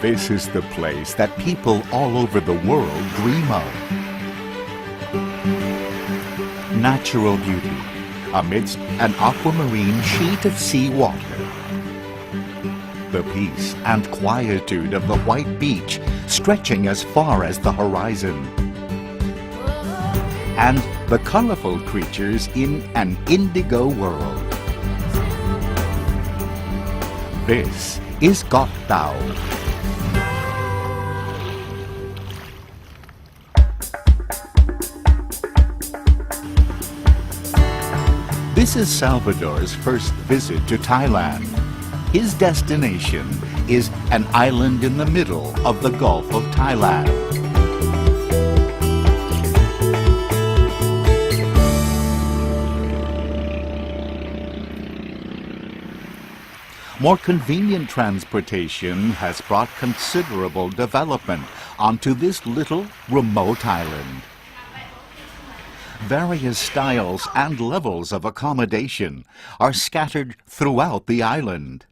This is the place that people all over the world dream of. Natural beauty amidst an aquamarine sheet of sea water. The peace and quietude of the white beach stretching as far as the horizon. And the colorful creatures in an indigo world. This is Koh Tao. This is Salvador's first visit to Thailand. His destination is an island in the middle of the Gulf of Thailand. More convenient transportation has brought considerable development onto this little remote island. Various styles and levels of accommodation are scattered throughout the island.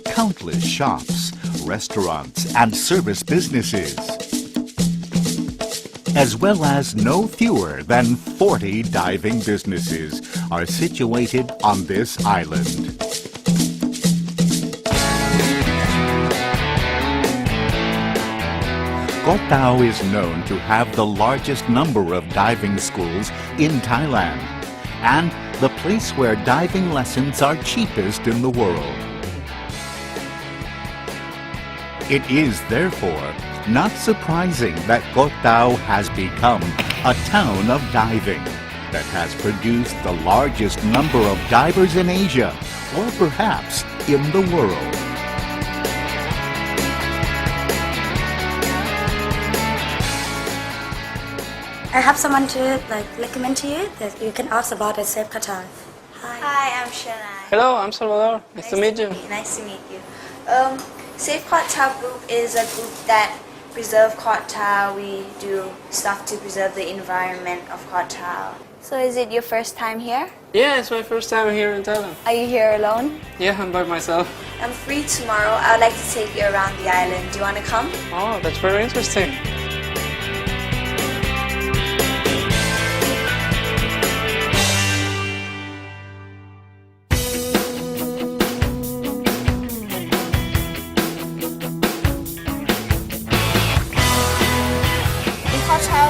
Countless shops, restaurants, and service businesses, as well as no fewer than 40 diving businesses, are situated on this island. Koh Tao is known to have the largest number of diving schools in Thailand, and the place where diving lessons are cheapest in the world. It is, therefore, not surprising that Koh Tao has become a town of diving that has produced the largest number of divers in Asia, or perhaps in the world. I have someone to recommend to you that you can ask about at Safe Koh Tao. Hi, I'm Shana. Hello, I'm Salvador. Nice to meet you. Nice to meet you. Safe Koh Tao group is a group that preserve Koh Tao. We do stuff to preserve the environment of Koh Tao. So is it your first time here? Yeah, it's my first time here in Thailand. Are you here alone? Yeah, I'm by myself. I'm free tomorrow. I would like to take you around the island. Do you want to come? Oh, that's very interesting.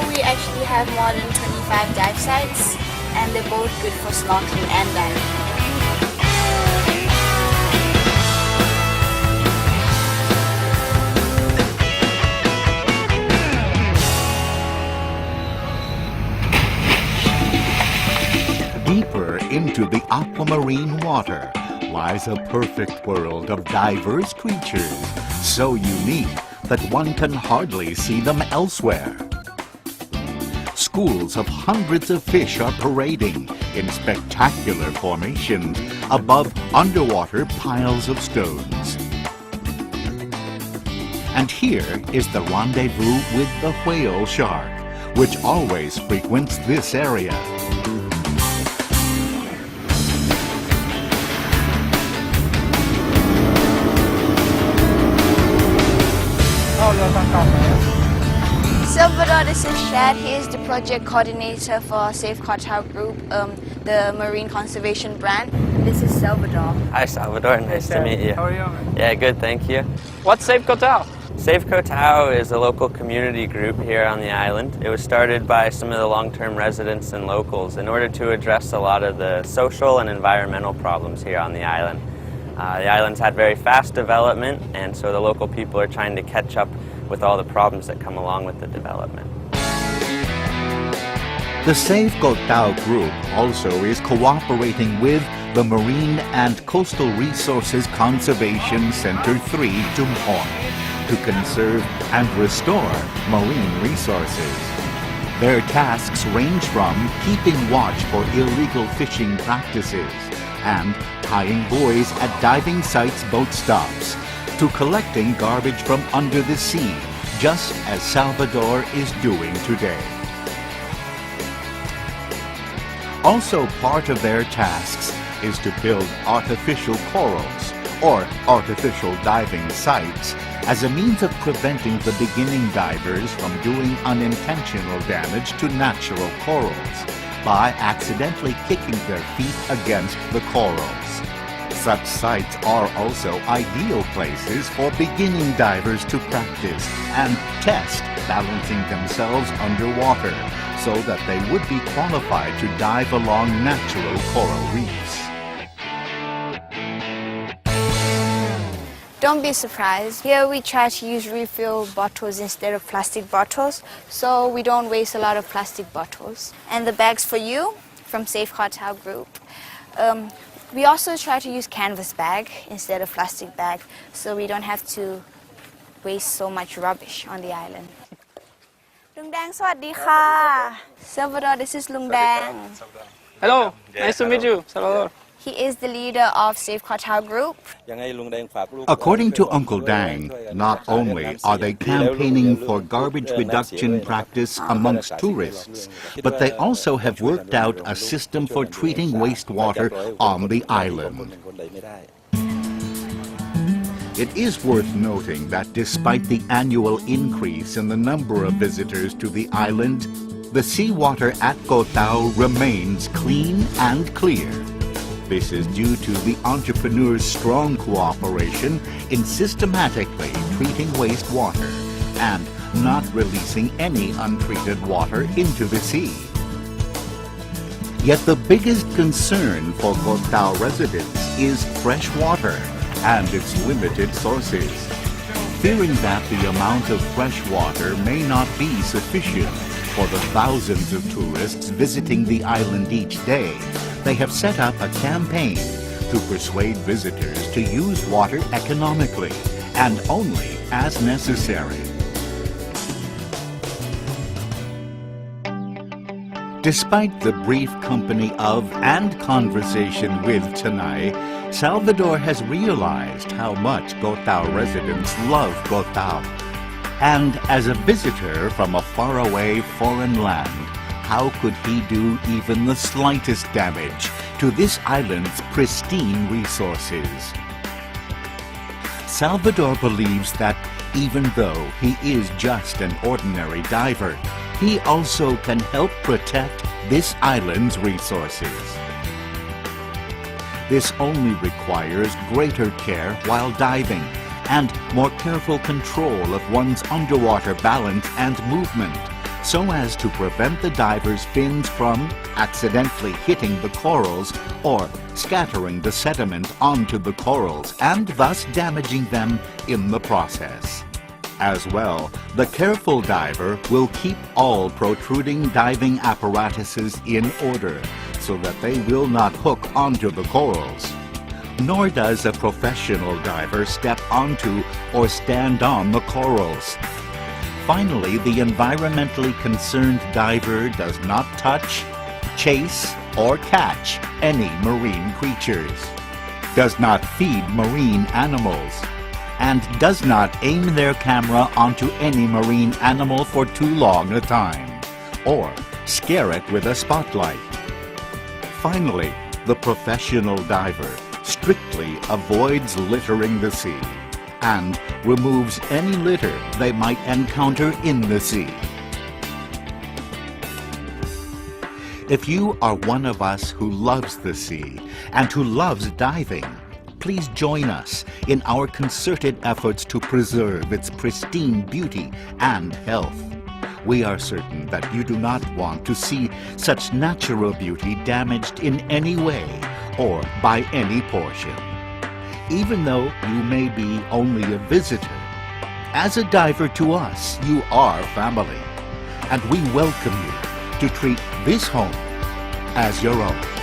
We actually have more than 25 dive sites, and they're both good for snorkeling and diving. Deeper into the aquamarine water lies a perfect world of diverse creatures, so unique that one can hardly see them elsewhere. Schools of hundreds of fish are parading in spectacular formations above underwater piles of stones. And here is the rendezvous with the whale shark, which always frequents this area. Salvador, this is Shad. He is the project coordinator for Safe Koh Tao Group, the marine conservation brand. This is Salvador. Hi Salvador, nice to meet you. How are you? Yeah, good, thank you. What's Safe Koh Tao? Safe Koh Tao is a local community group here on the island. It was started by some of the long-term residents and locals in order to address a lot of the social and environmental problems here on the island. The island's had very fast development, and so the local people are trying to catch up with all the problems that come along with the development. The Safe Koh Tao group also is cooperating with the Marine and Coastal Resources Conservation Center 3 Jumphon to conserve and restore marine resources. Their tasks range from keeping watch for illegal fishing practices and tying buoys at diving sites' boat stops, to collecting garbage from under the sea, just as Salvador is doing today. Also part of their tasks is to build artificial corals or artificial diving sites as a means of preventing the beginning divers from doing unintentional damage to natural corals by accidentally kicking their feet against the corals. Such sites are also ideal places for beginning divers to practice and test balancing themselves underwater so that they would be qualified to dive along natural coral reefs. Don't be surprised. Here we try to use refill bottles instead of plastic bottles, so we don't waste a lot of plastic bottles. And the bags for you from Safe Koh Tao Group. We also try to use canvas bag instead of plastic bag, so we don't have to waste so much rubbish on the island. Lung Dang, สวัสดีค่ะ Salvador, this is Lung Dang. Hello, nice to meet you, Salvador. He is the leader of Safe Koh Tao Group. According to Uncle Dang, not only are they campaigning for garbage reduction practice amongst tourists, but they also have worked out a system for treating wastewater on the island. It is worth noting that despite the annual increase in the number of visitors to the island, the seawater at Koh Tao remains clean and clear. This is due to the entrepreneurs' strong cooperation in systematically treating wastewater and not releasing any untreated water into the sea. Yet the biggest concern for Koh Tao residents is fresh water and its limited sources. Fearing that the amount of fresh water may not be sufficient for the thousands of tourists visiting the island each day, they have set up a campaign to persuade visitors to use water economically and only as necessary. Despite the brief company of and conversation with Tanay, Salvador has realized how much Koh Tao residents love Koh Tao. And as a visitor from a faraway foreign land, how could he do even the slightest damage to this island's pristine resources? Salvador believes that even though he is just an ordinary diver, he also can help protect this island's resources. This only requires greater care while diving and more careful control of one's underwater balance and movement, so as to prevent the diver's fins from accidentally hitting the corals or scattering the sediment onto the corals and thus damaging them in the process. As well, the careful diver will keep all protruding diving apparatuses in order so that they will not hook onto the corals. Nor does a professional diver step onto or stand on the corals. Finally, the environmentally concerned diver does not touch, chase, or catch any marine creatures, does not feed marine animals, and does not aim their camera onto any marine animal for too long a time, or scare it with a spotlight. Finally, the professional diver strictly avoids littering the sea and removes any litter they might encounter in the sea. If you are one of us who loves the sea and who loves diving, please join us in our concerted efforts to preserve its pristine beauty and health. We are certain that you do not want to see such natural beauty damaged in any way or by any portion. Even though you may be only a visitor, as a diver to us, you are family, and we welcome you to treat this home as your own.